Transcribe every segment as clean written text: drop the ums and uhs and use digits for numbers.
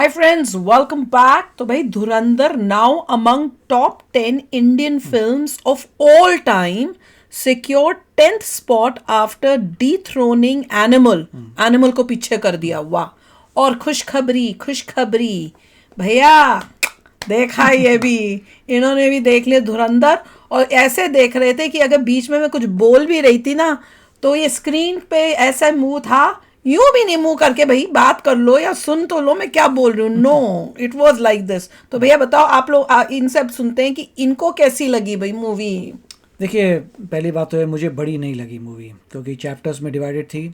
Hi friends, welcome back. तो भाई धुरंधर now among top 10 Indian films of all time secured 10th spot after dethroning Animal. Animal को पीछे कर दिया, वाह. और खुशखबरी भैया देखा ये भी, इन्होंने भी देख लिया धुरंधर. और ऐसे देख रहे थे कि अगर बीच में मैं कुछ बोल भी रही थी ना तो ये स्क्रीन पे ऐसा मुंह था, यूं भी नहीं मुंह करके भाई बात कर लो या सुन तो लो मैं क्या बोल रही हूँ. No, it was like this. तो भैया बताओ, आप लोग इनसे अब सुनते हैं कि इनको कैसी लगी भाई मूवी. देखिए, पहली बात तो है मुझे बड़ी नहीं लगी मूवी, क्योंकि चैप्टर्स में डिवाइडेड थी.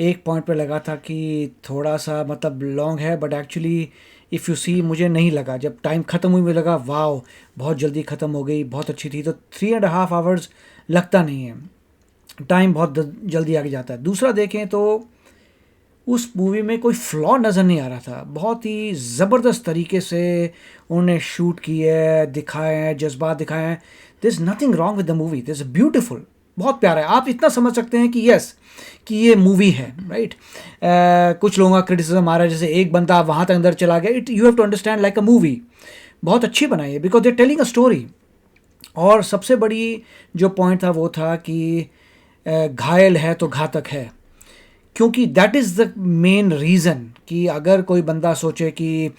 एक पॉइंट पे लगा था कि थोड़ा सा मतलब लॉन्ग है, but actually if you see मुझे नहीं लगा. जब टाइम ख़त्म हुई मुझे लगा वाओ बहुत जल्दी ख़त्म हो गई, बहुत अच्छी थी. तो 3.5 आवर्स लगता नहीं है, टाइम बहुत जल्दी आगे जाता है. दूसरा देखें तो उस मूवी में कोई फ्लॉ नज़र नहीं आ रहा था. बहुत ही ज़बरदस्त तरीके से उन्होंने शूट किए है, दिखाए हैं, जज्बात दिखाए हैं. This is nothing wrong with the movie, this beautiful, बहुत प्यारा है. आप इतना समझ सकते हैं कि यस कि ये मूवी है, राइट. कुछ लोगों का क्रिटिसिज्म आ रहा है, जैसे एक बंदा वहाँ तक अंदर चला गया. It you have to understand like a movie. बहुत अच्छी बनाई है because they telling a story. और सबसे बड़ी जो पॉइंट था वो था कि घायल है तो घातक है, क्योंकि that is the main reason. कि अगर कोई बंदा सोचे कि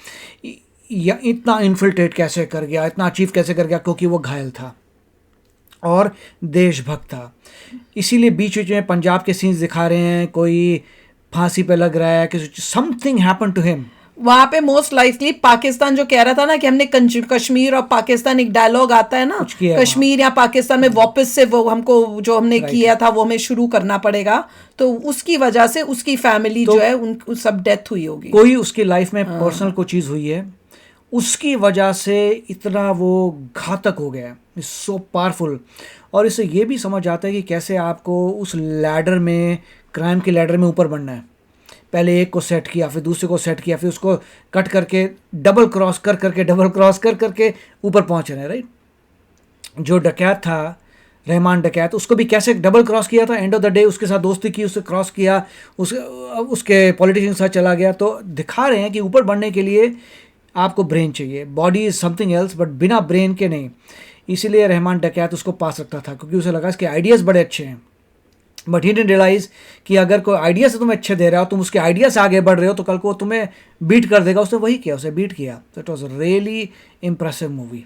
या इतना इन्फिल्ट्रेट कैसे कर गया, इतना अचीव कैसे कर गया, क्योंकि वो घायल था और देशभक्त था. इसीलिए बीच बीच में पंजाब के सीन्स दिखा रहे हैं, कोई फांसी पे लग रहा है, कि समथिंग हैपन टू हिम. वहां पे मोस्ट लाइकली पाकिस्तान जो कह रहा था ना कि हमने कश्मीर और पाकिस्तान, एक डायलॉग आता है ना, कश्मीर या पाकिस्तान में वापस से वो हमको जो हमने किया था वो हमें शुरू करना पड़ेगा. तो उसकी वजह से उसकी फैमिली तो जो है उन सब डेथ हुई होगी. कोई उसकी लाइफ में पर्सनल कोई चीज़ हुई है, उसकी वजह से इतना वो घातक हो गया. It's so powerful. और इससे ये भी समझ आता है कि कैसे आपको उस लैडर में, क्राइम के लैडर में ऊपर बढ़ना है. पहले एक को सेट किया, फिर दूसरे को सेट किया, फिर उसको कट करके डबल क्रॉस कर करके ऊपर पहुंच रहे हैं, राइट. जो डकैत था, रहमान डकैत, उसको भी कैसे डबल क्रॉस किया था. एंड ऑफ द डे उसके साथ दोस्ती की, उससे क्रॉस किया, उसके पॉलिटिशियन के साथ चला गया. तो दिखा रहे हैं कि ऊपर बढ़ने के लिए आपको ब्रेन चाहिए. Body is something else, but बिना ब्रेन के नहीं. इसीलिए रहमान डकैत उसको पास रखता था, क्योंकि उसे लगा इसके आइडियाज़ बड़े अच्छे हैं. बट ही डिडंट रियलाइज कि अगर कोई आइडिया से तुम्हें अच्छे दे रहा हो, तुम उसके आइडिया से आगे बढ़ रहे हो, तो कल को तुम्हें बीट कर देगा. उसने वही किया, उसे बीट किया. तो it was really impressive movie.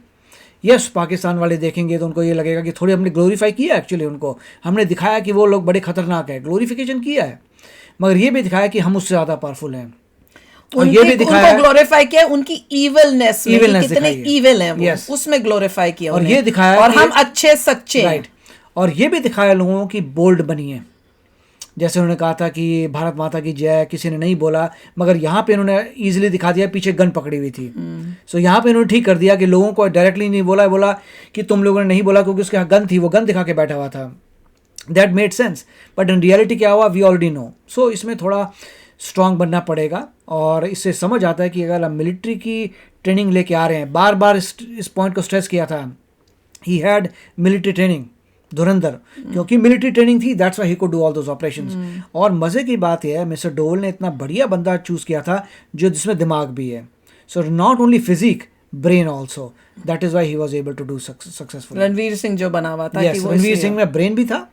Yes, Pakistan वाले देखेंगे तो उनको ये लगेगा कि थोड़ी हमने ग्लोरीफाई किया. एक्चुअली उनको हमने दिखाया कि वो लोग बड़े खतरनाक है, ग्लोरीफिकेशन किया है. मगर ये भी दिखाया कि हम उससे ज़्यादा पावरफुल हैं. और ये भी दिखाया, उनको ग्लोरीफाई किया, उनकी इविलनेस कितने इविल हैं वो, उसमें ग्लोरीफाई किया. और ये दिखाया और हम अच्छे सच्चे, राइट. और ये भी दिखाया लोगों की बोल्ड बनी है. जैसे उन्होंने कहा था कि भारत माता की जय, किसी ने नहीं बोला, मगर यहाँ पे इन्होंने इजीली दिखा दिया, पीछे गन पकड़ी हुई थी. सो यहाँ पे इन्होंने ठीक कर दिया कि लोगों को डायरेक्टली नहीं बोला कि तुम लोगों ने नहीं बोला, क्योंकि उसके यहाँ गन थी, वो गन दिखा के बैठा हुआ था. That made sense. But in reality क्या हुआ वी ऑलरेडी नो. सो इसमें थोड़ा स्ट्रांग बनना पड़ेगा. और इससे समझ आता है कि अगर आप मिलिट्री की ट्रेनिंग लेके आ रहे हैं, बार बार इस पॉइंट को स्ट्रेस किया था, ही हैड मिलिट्री ट्रेनिंग धुरंधर, क्योंकि मिलिट्री ट्रेनिंग थी, that's why he could do all those operations. और मज़े की बात यह है, मिस्टर डोवल ने इतना बढ़िया बंदा चूज़ किया था जो जिसमें दिमाग भी है. So not only physique, brain also. That is why he was able to do successful. Ranveer Singh जो बना हुआ था, रणवीर सिंह में ब्रेन भी था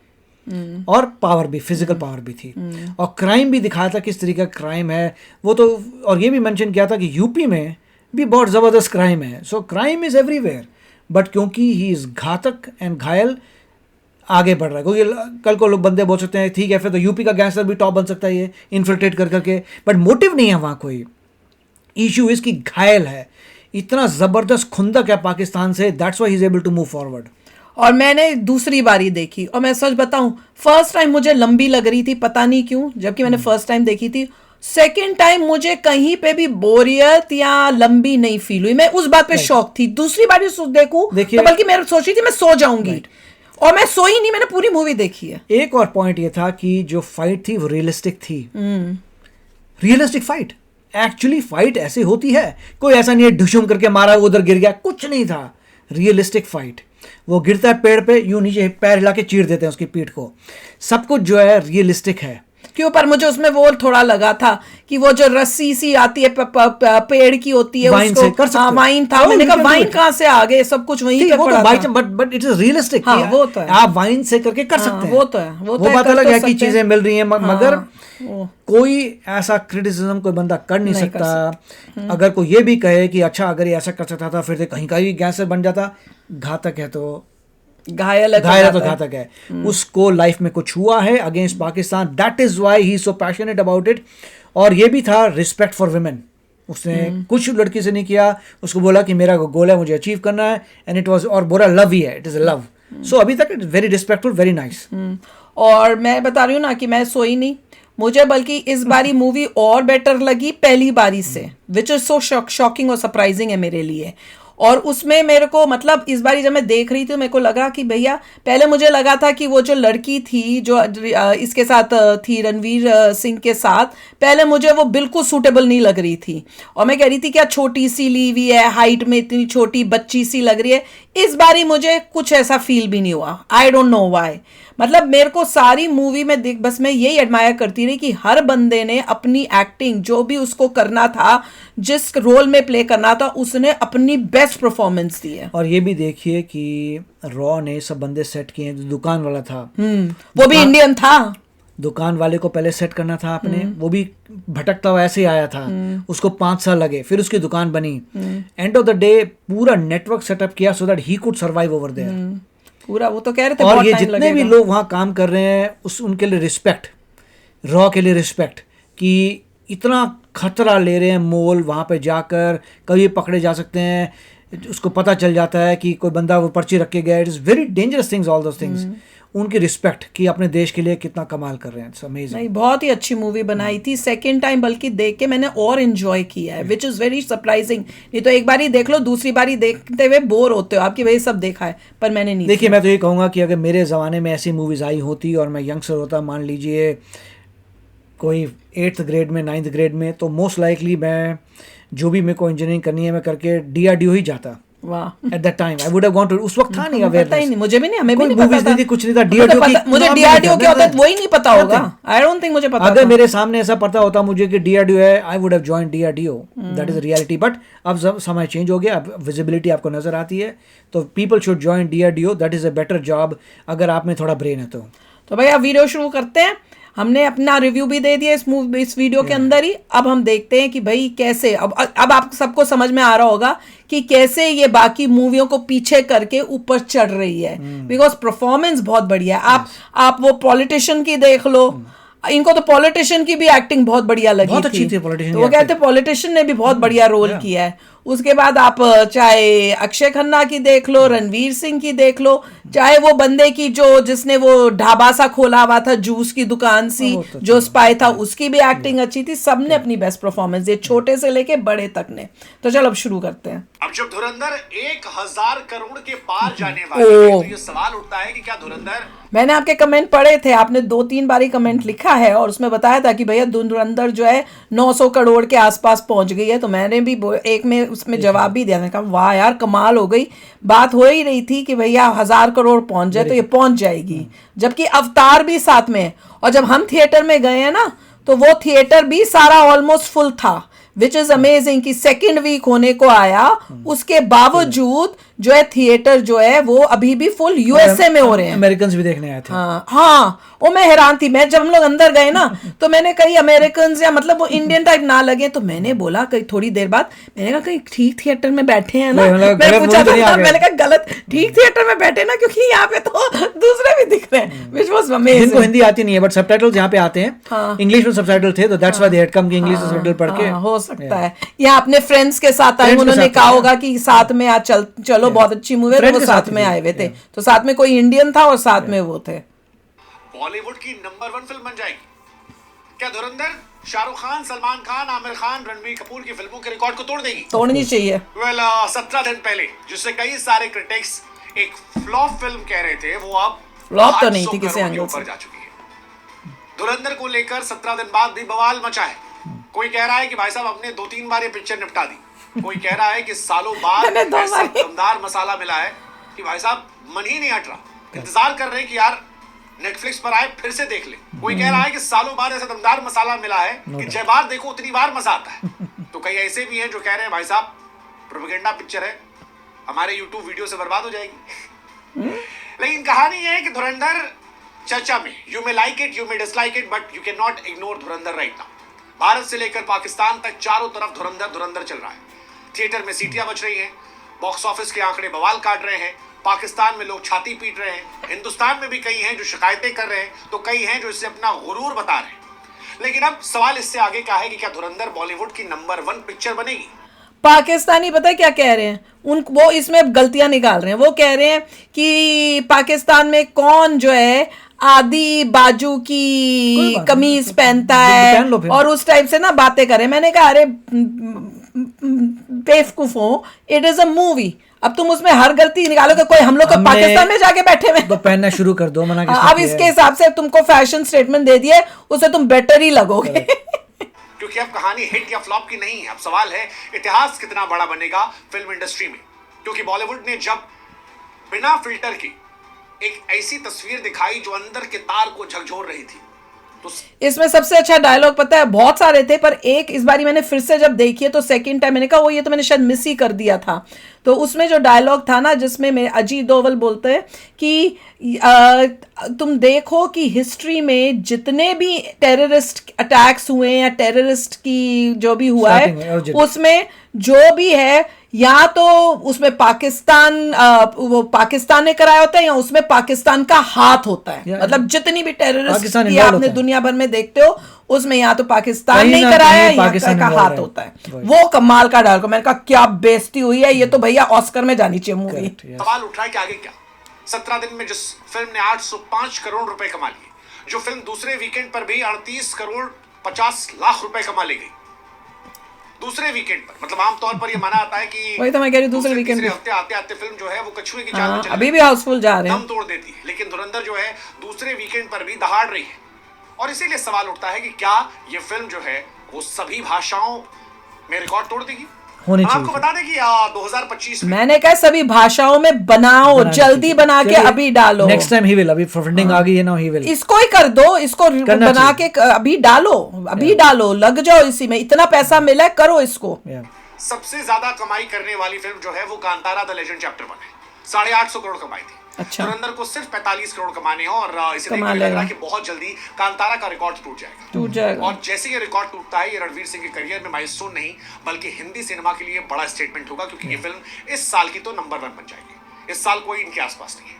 और पावर भी, फिजिकल पावर भी थी. और क्राइम भी दिखाया था, किस तरीके का क्राइम है वो. तो और ये भी मेंशन किया था कि यूपी में भी बहुत ज़बरदस्त क्राइम है. सो क्राइम इज़ एवरीवेयर, बट क्योंकि ही इज़ घातक एंड घायल, आगे बढ़ रहा है. क्योंकि कल को लोग बंदे बोल सकते हैं ठीक है, फिर तो यूपी का गैंगस्टर भी टॉप बन सकता है, ये इन्फिल्ट्रेट कर करके. बट मोटिव नहीं है वहाँ कोई. इशू इसकी घायल है, इतना ज़बरदस्त खुंदक है पाकिस्तान से. That's why he is able to move forward. और मैंने दूसरी बारी देखी, और मैं सच बताऊं, फर्स्ट टाइम मुझे लंबी लग रही थी, पता नहीं क्यों, जबकि मैंने फर्स्ट टाइम देखी थी. सेकेंड टाइम मुझे कहीं पे भी बोरियत या लंबी नहीं फील हुई. मैं उस बात पे शौक थी. दूसरी बारी देखूं तो बल्कि मैं सोच रही थी मैं सो जाऊंगी, और मैं सोई नहीं, मैंने पूरी मूवी देखी है. एक और पॉइंट ये था कि जो फाइट थी वो रियलिस्टिक थी. रियलिस्टिक फाइट, एक्चुअली फाइट ऐसे होती है. कोई ऐसा नहीं है ढुशुम करके मारा उधर गिर गया, कुछ नहीं था. Realistic fight. वो गिरता है पेड़ पे, यूं नीचे पैर हिला के चीर देते हैं उसकी पीठ को. सब कुछ जो है रियलिस्टिक है. क्यों, पर मुझे उसमें वो थोड़ा लगा था कि वो जो रस्सी सी आती है पेड़ की होती है, वाइन से कर उसको, सकते हाँ हो। वाइन था, Oh, मैंने you कहा can do वाइन it. कहाँ से आ गए, सब कुछ वहीं पे वो पड़ा तो बाई था। बट इट इज रियलिस्टिक, हाँ, वो तो है। आप वाइन से करके कर हाँ, सकते हैं, वो तो है, वो तो है, बात कर अलग तो है कि सकते चीजें हैं। मिल रही हैं, मगर वो कोई ऐसा क्रिटिसिज्म कोई बंदा कर नहीं नहीं कर सकता। अगर कोई ये भी कहे कि अच्छा अगर ये ऐसा कर सकता था फिर तो कहीं का भी गैंगस्टर बन जाता, घातक है तो घायल है तो घायल है तो घातक घातक है। उसको लाइफ में कुछ हुआ है against Pakistan, that is why he so passionate about it. और ये भी था रिस्पेक्ट फॉर वुमेन, उसने कुछ लड़की से नहीं किया, उसको बोला कि मेरा गोल है, मुझे अचीव करना है, एंड इट वाज, और बोला लव ही है, इट इज अ लव। सो अभी तक it is very respectful, very nice. और मैं बता रही हूँ ना कि मैं सोई नहीं, मुझे बल्कि इस बारी मूवी और बेटर लगी पहली बारी से, विच इज सो शॉकिंग और सरप्राइजिंग है मेरे लिए। और उसमें मेरे को मतलब इस बारी जब मैं देख रही थी मेरे को लगा कि भैया, पहले मुझे लगा था कि वो जो लड़की थी जो इसके साथ थी, रणवीर सिंह के साथ, पहले मुझे वो बिल्कुल सूटेबल नहीं लग रही थी, और मैं कह रही थी क्या छोटी सी ली हुई है, हाइट में इतनी छोटी बच्ची सी लग रही है। इस बारी मुझे कुछ ऐसा फील भी नहीं हुआ, आई डोंट नो व्हाई। मतलब मेरे को सारी मूवी में देख, बस मैं यही एडमायर करती रही कि हर बंदे ने अपनी एक्टिंग, जो भी उसको करना था, जिस रोल में प्ले करना था, उसने अपनी बेस्ट परफॉर्मेंस दी है। और ये भी देखिए कि रॉ ने सब बंदे सेट किए हैं, जो दुकान वाला था वो भी इंडियन था, दुकान वाले को पहले सेट करना था आपने, वो भी भटकता हुआ ऐसे ही आया था, उसको 5 साल लगे, फिर उसकी दुकान बनी। एंड ऑफ द डे पूरा नेटवर्क सेटअप किया so that he could survive over there पूरा। वो तो कह रहे थे और बहुत ये टाइम जितने लगेगा। भी लोग वहाँ काम कर रहे हैं उनके लिए रिस्पेक्ट, रॉ के लिए रिस्पेक्ट, कि इतना खतरा ले रहे हैं मोल, वहाँ पे जाकर कभी पकड़े जा सकते हैं, उसको पता चल जाता है कि कोई बंदा वो पर्ची रख के गया, it is very dangerous things, all those things. उनकी रिस्पेक्ट कि अपने देश के लिए कितना कमाल कर रहे हैं, इट्स अमेजिंग। नहीं, बहुत ही अच्छी मूवी बनाई थी, सेकंड टाइम बल्कि देख के मैंने और एंजॉय किया है, विच इज़ वेरी सरप्राइजिंग। नहीं तो एक बारी देख लो, दूसरी बारी देखते हुए बोर होते हो, आपकी वजह सब देखा है, पर मैंने नहीं। देखिए मैं तो ये कहूँगा कि अगर मेरे ज़माने में ऐसी मूवीज़ आई होती और मैं यंगस्टर होता, मान लीजिए कोई 8th ग्रेड में 9th ग्रेड में, तो मोस्ट लाइकली मैं जो भी मेरे को इंजीनियरिंग करनी है मैं करके DRDO ही जाता। वाह, at that time I would have gone to, उस वक्त था नहीं पता ही अवेयरनेस, नहीं, मुझे भी नहीं, हमें भी कोई नहीं पता मूवीज था, नहीं थी, कुछ नहीं था। मुझे DRDO की मुझे नाम भी DRDO नहीं क्या होता है था। वही नहीं पता होगा, आई डोंट थिंक मुझे पता अगर था। मेरे सामने ऐसा पता होता मुझे कि DRDO है, आई would have join DRDO, that is reality. But अब सब समय चेंज हो गया, अब विजिबिलिटी आपको नजर आती है, तो people should join DRDO, that is a better job अगर आप में थोड़ा ब्रेन है तो। तो भाई अब वीडियो शुरू करते हैं। हमने अपना रिव्यू भी दे दिया इस वीडियो के अंदर ही। अब हम देखते हैं कि भाई कैसे, अब आप सबको समझ में आ रहा होगा कि कैसे ये बाकी मूवियों को पीछे करके ऊपर चढ़ रही है, बिकॉज परफॉर्मेंस बहुत बढ़िया है। आप वो पॉलिटिशियन की देख लो, इनको तो पॉलिटिशियन की भी एक्टिंग बहुत बढ़िया लगी बहुत अच्छी थी politician तो की वो कहते acting। पॉलिटिशियन ने भी बहुत बढ़िया रोल किया है। उसके बाद आप चाहे अक्षय खन्ना की देख लो, रणवीर सिंह की देख लो, चाहे वो बंदे की जो जिसने वो ढाबा सा खोला हुआ था, जूस की दुकान सी, जो स्पाई था, उसकी भी एक्टिंग अच्छी थी। सबने अपनी बेस्ट परफॉर्मेंस दी, छोटे से लेके बड़े तक ने। तो चलो अब शुरू करते हैं। अब जब धुरंधर 1000 करोड़ के पार जाने वाली है, तो ये सवाल उठता है कि क्या धुरंधर, मैंने आपके कमेंट पढ़े थे, आपने 2-3 बारी कमेंट लिखा है और उसमें बताया था कि भैया धुरंधर जो है 900 करोड़ के आसपास पहुंच गई है। तो मैंने भी एक में उसमें जवाब भी दिया, मैंने कहा वाह यार कमाल हो गई। बात हो ही रही थी कि भैया 1000 करोड़ पहुंच जाए तो ये पहुंच जाएगी, जबकि अवतार भी साथ में है। और जब हम थिएटर में गए हैं ना, तो वो थिएटर भी सारा ऑलमोस्ट फुल था, विच इज अमेजिंग कि सेकेंड वीक होने को आया, उसके बावजूद जो है थिएटर जो है वो अभी भी फुल USA में हो रहे हैं। अमेरिकन भी देखने आए थे। हाँ, वो मैं हैरान थी। मैं जब हम लोग अंदर गए ना, तो मैंने कहीं अमेरिकन या मतलब वो इंडियन टाइप ना लगे, तो मैंने बोला कहीं थोड़ी देर बाद, मैंने कहा कहीं ठीक थिएटर में बैठे हैं ना। मैंने पूछा था, मैंने कहा गलत ठीक थिएटर में बैठे ना, क्योंकि यहाँ पे तो दूसरे भी दिख रहे हैं, which was amazing। जिनको हिंदी आती नहीं है बट सबटाइटल्स यहाँ पे आते हैं, इंग्लिश में सबटाइटल थे, तो that's why they had come कि इंग्लिश में सबटाइटल पढ़ के। हो सकता है या अपने फ्रेंड्स के साथ आए, उन्होंने कहा होगा कि साथ में आज चलो बहुत अच्छी मूवी है, तो वो साथ में आए हुए थे, तो साथ में कोई इंडियन था और साथ में वो थे। बॉलीवुड की नंबर 1 फिल्म बन जाएगी? क्या धुरंधर शाहरुख खान, सलमान खान, आमिर खान, रणबीर कपूर की फिल्मों के रिकॉर्ड को तोड़ देगी? तोड़नी चाहिए। 17 दिन पहले जिससे कई सारे क्रिटिक्स एक फ्लॉप फिल्म कह रहे थे, वो अब फ्लॉप तो नहीं थी 800 किसी करोड़ के एंगल से। ऊपर जा चुकी है। धुरंधर को लेकर 17 दिन बाद भी बवाल मचा है। कोई कह रहा है कि भाई साहब अपने 2-3 बार ये पिक्चर निपटा दी, कोई कह रहा है कि सालों बाद मैंने 2 ऐसा बार दमदार मसाला मिला है कि भाई साहब मन ही नहीं हट रहा, इंतजार कर रहे हैं कि यार नेटफ्लिक्स पर आए फिर से देख ले। कोई कह रहा है कि सालों बाद ऐसा दमदार मसाला मिला है कि जय बार देखो उतनी बार मजा आता है। तो कई ऐसे भी हैं जो कह रहे हैं भाई साहब प्रोपेगेंडा पिक्चर है, हमारे यूट्यूब वीडियो से बर्बाद हो जाएगी। लेकिन कहानी यह है कि धुरंधर चर्चा में, you may like it, you may dislike it, but you can not ignore Dhurandhar right now. Bharat से लेकर पाकिस्तान तक चारों तरफ धुरंधर धुरंधर चल रहा है। थिएटर में सीटियां बज रही हैं, बॉक्स ऑफिस के आंकड़े बवाल काट रहे हैं, पाकिस्तान में लोग छाती पीट रहे हैं, हिंदुस्तान में भी कई हैं जो शिकायतें कर रहे हैं, तो कई हैं जो इससे अपना गुरूर बता रहे हैं। लेकिन अब सवाल इससे आगे का है कि क्या धुरंधर बॉलीवुड की नंबर 1 पिक्चर बनेगी? पाकिस्तानी पता है क्या कह रहे हैं, वो इसमें गलतियां निकाल रहे हैं। वो कह रहे हैं कि पाकिस्तान में कौन जो है आदि बाजू की कमीज पहनता है और उस टाइप से ना बातें करे। मैंने कहा अरे बेवकूफो, इट इज अ मूवी। अब तुम उसमें हर गलती निकालोगे। कोई हम लोग तो पाकिस्तान में जाके बैठे हुए तो पहनना शुरू कर दो, मना अब इसके हिसाब से तुमको फैशन स्टेटमेंट दे दिए, उससे तुम बेटर ही लगोगे। क्योंकि अब कहानी हिट या फ्लॉप की नहीं है, अब सवाल है इतिहास कितना बड़ा बनेगा फिल्म इंडस्ट्री में। क्योंकि बॉलीवुड ने जब बिना फिल्टर के एक ऐसी तस्वीर दिखाई जो अंदर के तार को झकझोर रही थी, तो इसमें सबसे अच्छा डायलॉग पता है, बहुत सारे थे पर एक इस बारी मैंने फिर से जब देखी है तो सेकंड टाइम मैंने कहा वो ये तो मैंने शायद मिस ही कर दिया था। तो उसमें जो डायलॉग था ना जिसमें मैं अजीत डोवल बोलते हैं कि तुम देखो कि हिस्ट्री में जितने भी टेररिस्ट अटैक्स हुए या टेररिस्ट की जो भी हुआ है उसमें जो भी है या तो उसमें पाकिस्तान वो पाकिस्तान ने कराया होता है या उसमें पाकिस्तान का हाथ होता है। मतलब जितनी भी टेररिस्ट की आपने दुनिया भर में देखते हो उसमें या तो पाकिस्तान नहीं कराया या पाकिस्तान का हाथ होता है। वो कमाल का डाल को मैंने कहा क्या बेइज्जती हुई है, ये तो भैया ऑस्कर में जानी चाहिए मूवी। सवाल उठ रहा है कि आगे क्या। 17 दिन में जिस फिल्म ने 805 करोड़ रुपए कमा लिए, जो फिल्म दूसरे वीकेंड पर भी 38 करोड़ 50 लाख रुपए कमा ले गई दूसरे वीकेंड पर। मतलब आमतौर पर ये माना आता है कि वही तो मैं कह रही हूं दूसरे वीकेंड हफ्ते आते आते फिल्म जो है वो कछुए की चाल में चली अभी भी हाउसफुल जा रहे हैं, दम तोड़ देती है। लेकिन धुरंधर जो है दूसरे वीकेंड पर भी दहाड़ रही है। और इसीलिए सवाल उठता है कि क्या ये फिल्म जो है वो सभी भाषाओं में रिकॉर्ड तोड़ देगी। होनी चाहिए। आपको बता दें कि 2025 मैंने कहा सभी भाषाओं में बनाओ, जल्दी बना के अभी डालो। नेक्स्ट टाइम ही विल, अभी फंडिंग आ गई है ना, ही विल। इसको ही कर दो, इसको बना के अभी डालो, अभी डालो, लग जाओ इसी में, इतना पैसा मिला है, करो इसको। सबसे ज्यादा कमाई करने वाली फिल्म जो है वो कांतारा द लेजेंड चैप्टर 1 है। 850 करोड़ कमाई थी। अच्छा। धुरंधर को सिर्फ 45 करोड़ कमाने हैं और इसे देख के लग रहा है कि बहुत जल्दी कांतारा का रिकॉर्ड टूट जाएगा। और जैसे ये रिकॉर्ड टूटता है, ये रणवीर सिंह के करियर में माइलस्टोन नहीं बल्कि हिंदी सिनेमा के लिए बड़ा स्टेटमेंट होगा, क्योंकि ये फिल्म इस साल की तो नंबर 1 बन जाएगी। इस साल कोई इनके आसपास नहीं है।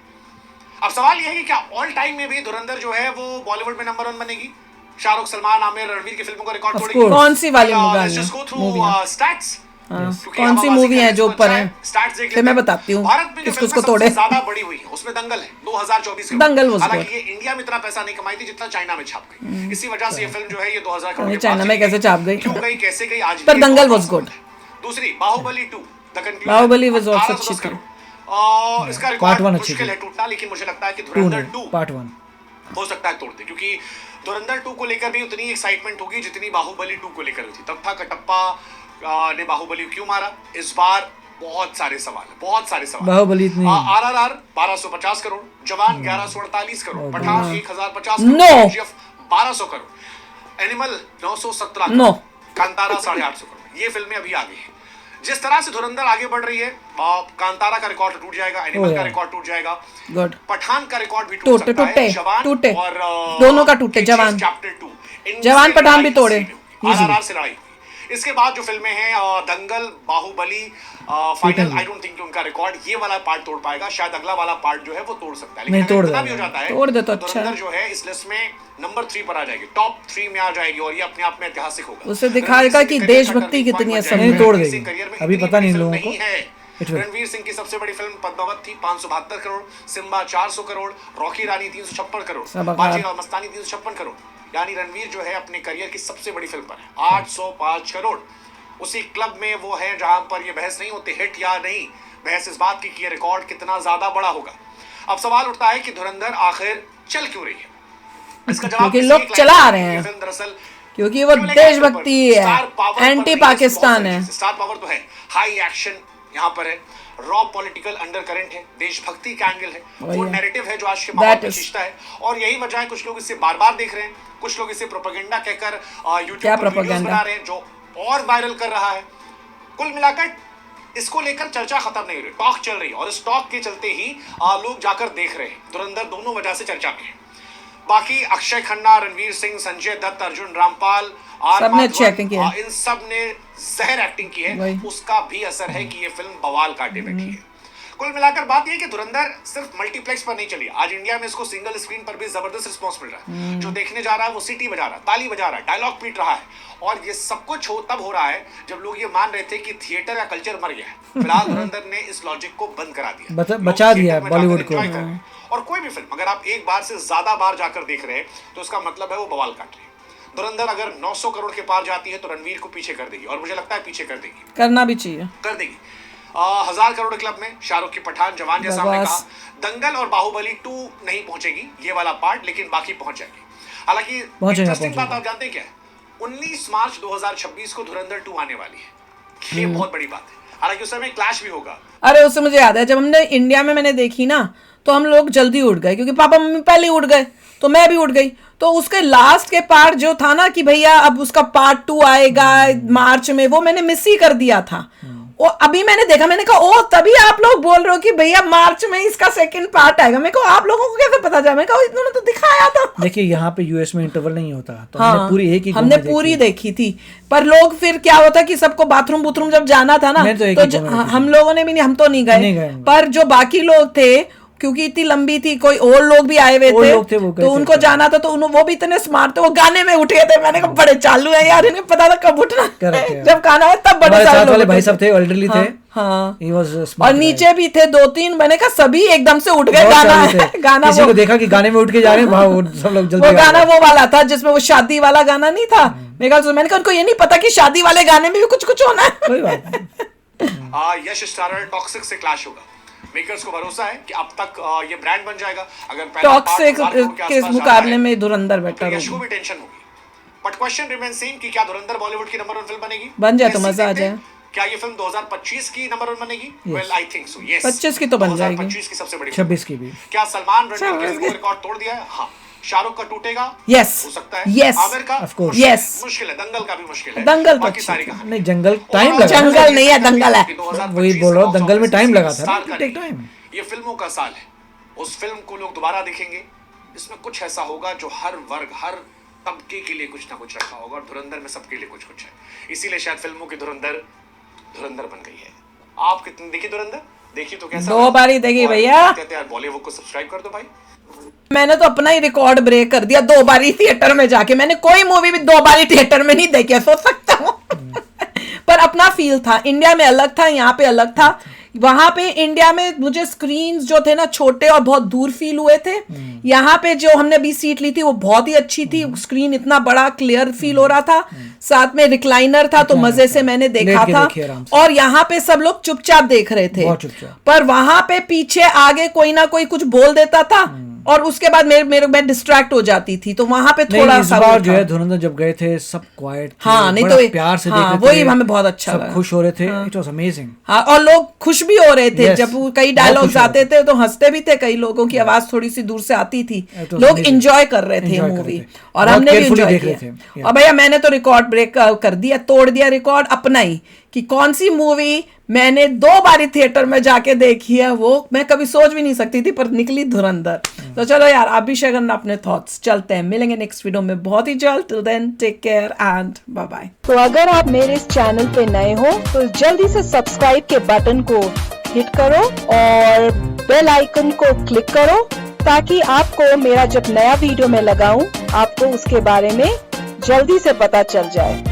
अब सवाल ये है कि क्या ऑल टाइम में भी धुरंधर जो है वो बॉलीवुड में नंबर 1 बनेगी? शाहरुख, सलमान, आमिर, रणवीर की फिल्मों का रिकॉर्ड तोड़ेगी? कौन सी वाली कौन सी मूवी है जो ऊपर है? फिर मैं बताती हूँ किसको तोड़े। ज्यादा बड़ी हुई है उसमें दंगल है 2024 के। दंगल हालांकि ये इंडिया में इतना पैसा नहीं कमाई थी जितना चाइना में छाप गई। इसी वजह से ये फिल्म जो है ये 2000 करोड़ चाइना में कैसे छाप गई, क्यों गई, कैसे गई, आज पर दंगल वाज गुड। दूसरी Baahubali 2 the conclusion, Baahubali was also अच्छी थी। इसका रिकॉर्ड मुश्किल है टूटना, लेकिन मुझे लगता है कि धुरंधर 2 पार्ट 1 हो सकता है तोड़ दे, क्योंकि धुरंधर 2 को लेकर भी उतनी एक्साइटमेंट होगी जितनी बाहुबली 2 को लेकर हुई थी। तब था कटप्पा ने बाहुबली क्यों मारा, इस बार बहुत सारे सवाल है, बहुत सारे सवाल। बाहुबली इतनी आरआरआर 1250 करोड़, जवान 1148 करोड़, पठान 1050 करोड़, केजीएफ 1200 करोड़, एनिमल 917 करोड़, कांतारा 850 करोड़। ये फिल्में अभी आ गई हैं। जिस तरह से धुरंधर आगे बढ़ रही है, कांतारा का रिकॉर्ड टूट जाएगा, एनिमल का रिकॉर्ड टूट जाएगा, पठान का रिकॉर्ड भी टूट सकता है, जवान और दोनों का टूटे, जवान चैप्टर 2, जवान पठान भी तोड़े, आरआरआर से लड़ाई। इसके बाद जो फिल्में हैं Dangal, Baahubali, final, I don't think कि उनका रिकॉर्ड ये वाला पार्ट तोड़ पाएगा। शायद अगला वाला पार्ट जो है वो तोड़ सकता है, लेकिन अगर इतना भी हो जाता है तोड़ दे तो अच्छा। धुरंधर जो है इस लिस्ट में नंबर 3 पर आ जाएगी, टॉप 3 में आ जाएगी, और ये अपने आप में ऐतिहासिक होगा। उससे दिखाएगा कि देशभक्ति कितनी है। नहीं तोड़ देगी, अभी पता नहीं लोगों को। रणवीर सिंह की सबसे बड़ी फिल्म पद्मावत थी 572 करोड़, सिम्बा 400 करोड़, रॉकी रानी 356 करोड़, बाजीराव मस्तानी 356 करोड़। यानी रणवीर जो है अपने करियर की सबसे बड़ी फिल्म पर है 805 करोड़। उसी क्लब में वो है जहां पर ये बहस नहीं होती हिट या नहीं, बहस इस बात की कि ये रिकॉर्ड कितना ज्यादा बड़ा होगा। अब सवाल उठता है कि धुरंधर आखिर चल क्यों रही है? इसका जवाब क्योंकि लोग चला रहे हैं, दरअसल क्योंकि वो देशभक्ति है, एंटी पाकिस्तान है। स्टार पावर तो है, हाई एक्शन, यहाँ पर है, रॉ पॉलिटिकल अंडरकरेंट है, देशभक्ति का एंगल है, वो नैरेटिव है जो आज के माहौल में खींचता है। और यही वजह है कुछ लोग इसे बार बार देख रहे हैं, कुछ लोग इसे प्रोपेगेंडा कहकर यूट्यूब पर वीडियोस बना रहे हैं जो और वायरल कर रहा है। कुल मिलाकर इसको लेकर चर्चा खत्म नहीं हो रही, टॉक चल रही है, और इस टॉक के चलते ही लोग जाकर देख रहे हैं। धुरंधर दोनों वजह से चर्चा में है। बाकी अक्षय खन्ना, रणवीर सिंह, संजय दत्त, अर्जुन रामपाल, सबने अच्छी एक्टिंग की है। इन सब ने जहर एक्टिंग की है, उसका भी असर है कि ये फिल्म बवाल काटे बैठी है। कुल मिलाकर बात यह कि धुरंधर सिर्फ मल्टीप्लेक्स पर नहीं चली, आज इंडिया में इसको सिंगल स्क्रीन पर भी जबरदस्त रिस्पांस मिल रहा है। जो देखने जा रहा है वो सीटी बजा रहा है, ताली बजा रहा है, डायलॉग पीट रहा है। और ये सब कुछ तब हो रहा है जब लोग ये मान रहे थे कि थिएटर का कल्चर मर गया है। फिलहाल धुरंधर ने इस लॉजिक को बंद करा दिया, बचा दिया बॉलीवुड को। और कोई भी फिल्म अगर आप एक बार से ज्यादा बार जाकर देख रहे हैं तो उसका मतलब है वो बवाल काट रही है। धुरंधर अगर 900 करोड़ के पार जाती है तो रणवीर को पीछे कर देगी, और मुझे लगता है पीछे कर देगी, करना भी चाहिए, कर देगी। 1000 करोड़ क्लब में शाहरुख की पठान, जवान जैसा हमने कहा, दंगल और बाहुबली 2 नहीं पहुंचेगी ये वाला पार्ट, लेकिन बाकी पहुंच जाएगी। हालांकि इंटरेस्टिंग बात आप जानते हैं क्या है, 19 मार्च 2026 को धुरंधर 2 आने वाली है। ये बहुत बड़ी बात है। हालांकि उस समय क्लैश भी होगा। अरे उससे मुझे याद है, जब हमने इंडिया में मैंने देखी ना तो हम लोग जल्दी उठ गए, क्योंकि पापा मम्मी पहले उठ गए तो मैं भी उठ गई। तो उसके लास्ट के पार्ट जो था ना कि भैया अब उसका पार्ट 2 आएगा मार्च में, वो मैंने मिस ही कर दिया था। और अभी मैंने देखा, मैंने कहा ओ तभी आप लोग बोल रहे हो कि भैया मार्च में इसका सेकंड पार्ट आएगा। मेरे को आप लोगों को कैसे पता चला? मैं कहा इन्होंने तो दिखाया था। देखिए यहाँ पे यूएस में इंटरवल नहीं होता, तो हाँ, हमने पूरी देखी थी। पर लोग फिर क्या होता कि सबको बाथरूम जब जाना था ना तो हम लोगों ने भी नहीं, हम तो नहीं गए, पर जो बाकी लोग थे क्योंकि इतनी लंबी थी, कोई और लोग भी आए हुए थे तो उनको जाना था, तो वो भी इतने स्मार्ट थे, वो गाने में उठे थे। मैंने कहा बड़े चालू है यार, इन्हें पता था कब उठना है। जब गाना है तब बड़े सारे लोग भाई सब थे, एल्डरली थे। हाँ, और नीचे भी थे 2-3। मैंने कहा सभी एकदम से उठ गए। गाना किसी को देखा कि गाने में उठ के जा रहे हैं, सब लोग जल्दी। वो गाना वो वाला था जिसमें वो शादी वाला गाना नहीं था मेरे ख्याल से। मैंने कहा उनको ये नहीं पता कि शादी वाले गाने में भी कुछ होना है। कोई बात नहीं। यश स्टारर टॉक्सिक से क्लैश होगा। मेकर्स को भरोसा है कि अब तक ये ब्रांड बन जाएगा। अगर टॉक्सिक के मुकाबले में धुरंधर बेटर यश को भी टेंशन होगी। बट क्वेश्चन रिमेन सेम कि क्या धुरंधर बॉलीवुड की नंबर 1 फिल्म बनेगी? बन जाए तो मजा आ जाए। क्या ये फिल्म 2025 की नंबर 1 बनेगी? Well I think so, yes. 25 की तो बन जाएगी। 2025 की सबसे बड़ी, 26 की भी। क्या सलमान रणवीर के रिकॉर्ड तोड़ दिया है? हाँ। शाहरुख का टूटेगा? यस हो सकता है। यस आमिर का? Of course yes. मुश्किल है। दंगल का भी मुश्किल है। दंगल तो बाकी सारी कहानी नहीं, जंगल टाइम लगा। जंगल नहीं है, दंगल है। वही बोल रहा हूँ, दंगल में टाइम लगा था। Take time. ये फिल्मों का साल है। उस फिल्म को लोग दोबारा देखेंगे। इसमें कुछ ऐसा होगा जो हर वर्ग, हर तबके के लिए कुछ ना कुछ रखा होगा, और धुरंधर में सबके लिए कुछ है। इसीलिए शायद फिल्मों की धुरंधर बन गई है। आप कितनी देखी धुरंधर? देखी तो कैसा? 2 बार ही देखी भैया। बॉलीवुड को सब्सक्राइब कर दो भाई। मैंने तो अपना ही रिकॉर्ड ब्रेक कर दिया 2 बार ही थिएटर में जाके। मैंने कोई मूवी भी 2 बार ही थिएटर में नहीं देखी, सोच सकता हूँ। पर अपना फील था, इंडिया में अलग था, यहाँ पे अलग था। वहां पे इंडिया में मुझे स्क्रीन्स जो थे ना छोटे और बहुत दूर फील हुए थे। यहाँ पे जो हमने भी सीट ली थी वो बहुत ही अच्छी थी, स्क्रीन इतना बड़ा क्लियर फील हो रहा था, साथ में रिक्लाइनर था तो मजे से मैंने देखा था। और यहाँ पे सब लोग चुपचाप देख रहे थे, पर वहां पे पीछे आगे कोई ना कोई कुछ बोल देता था और उसके बाद मैं डिस्ट्रैक्ट हो जाती थी। तो वहां पे थोड़ा सा बार जो है धुरंधर जब गए थे सब क्वाइट, हाँ, नहीं तो प्यार से हाँ, वही हमें बहुत अच्छा लगा, खुश हो रहे थे। It was amazing. हाँ, और लोग खुश भी हो रहे थे। जब कई डायलॉग्स आते थे तो हंसते भी थे, कई लोगों की आवाज थोड़ी सी दूर से आती थी। लोग एंजॉय कर रहे थे मूवी, और हमने भी एंजॉय किया। और भैया मैंने तो रिकॉर्ड ब्रेक कर दिया, तोड़ दिया रिकॉर्ड अपना ही, कि कौन सी मूवी मैंने 2 बार थिएटर में जाके देखी है, वो मैं कभी सोच भी नहीं सकती थी, पर निकली धुरंधर। तो चलो यार, आप भी शेयर करना अपने थॉट्स। चलते हैं, मिलेंगे नेक्स्ट वीडियो में बहुत ही जल्द। Till then take care and bye bye. तो अगर आप मेरे इस चैनल पे नए हो तो जल्दी से सब्सक्राइब के बटन को हिट करो और बेल आइकन को क्लिक करो, ताकि आपको मेरा जब नया वीडियो मैं लगाऊं आपको उसके बारे में जल्दी से पता चल जाए।